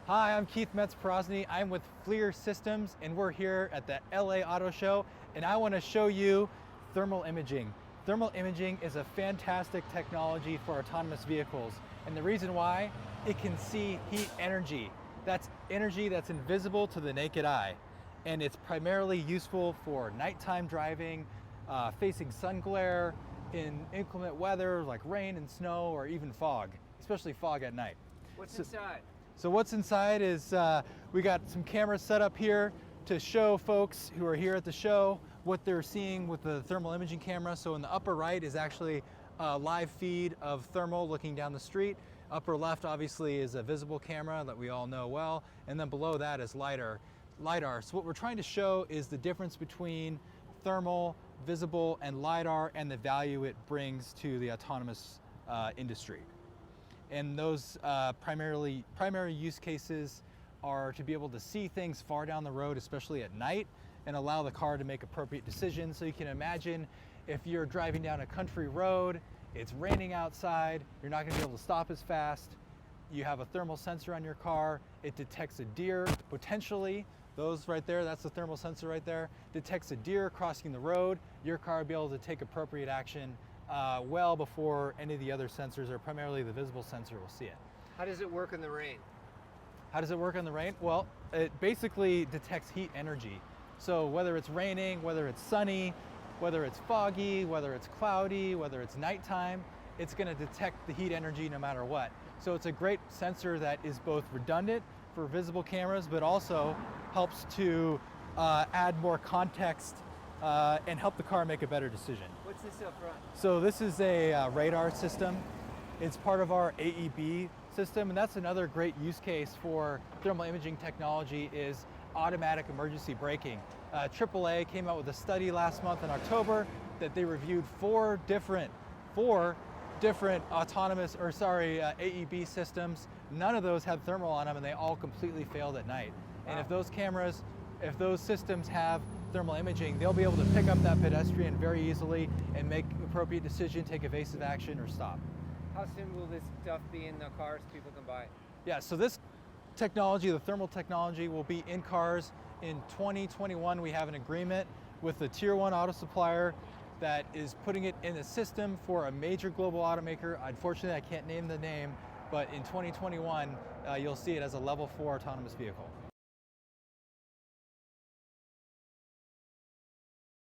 Hi, I'm Keith Metz-Porosny. I'm with FLIR Systems, and we're here at the LA Auto Show, and I want to show you thermal imaging. Thermal imaging is a fantastic technology for autonomous vehicles, and the reason why, it can see heat energy. That's energy that's invisible to the naked eye, and it's primarily useful for nighttime driving, facing sun glare, in inclement weather like rain and snow, or even fog, especially fog at night. What's inside? So what's inside is we got some cameras set up here to show folks who are here at the show what they're seeing with the thermal imaging camera. So in the upper right is actually a live feed of thermal looking down the street. Upper left obviously is a visible camera that we all know well, and then below that is LiDAR. So what we're trying to show is the difference between thermal, visible, and LiDAR, and the value it brings to the autonomous industry. And those primary use cases are to be able to see things far down the road, especially at night, and allow the car to make appropriate decisions. So you can imagine if you're driving down a country road, it's raining outside, you're not gonna be able to stop as fast. You have a thermal sensor on your car, it detects a deer, potentially, those right there, that's the thermal sensor right there, detects a deer crossing the road, your car will be able to take appropriate action well before any of the other sensors, or primarily the visible sensor, will see it. How does it work in the rain? How does it work in the rain? Well, it basically detects heat energy. So whether it's raining, whether it's sunny, whether it's foggy, whether it's cloudy, whether it's nighttime, it's going to detect the heat energy no matter what. So it's a great sensor that is both redundant for visible cameras, but also helps to add more context and help the car make a better decision. What's this up front? So this is a radar system. It's part of our AEB system, and that's another great use case for thermal imaging technology is automatic emergency braking. AAA came out with a study last month in October that they reviewed four different autonomous, AEB systems. None of those had thermal on them, and they all completely failed at night. Wow. And if those systems have thermal imaging, they'll be able to pick up that pedestrian very easily and make appropriate decision, take evasive action, or stop. How soon will this stuff be in the cars people can buy? Yeah, so this technology, the thermal technology, will be in cars in 2021. We have an agreement with the tier 1 auto supplier that is putting it in a system for a major global automaker. Unfortunately, I can't name the name, but in 2021, you'll see it as a level 4 autonomous vehicle.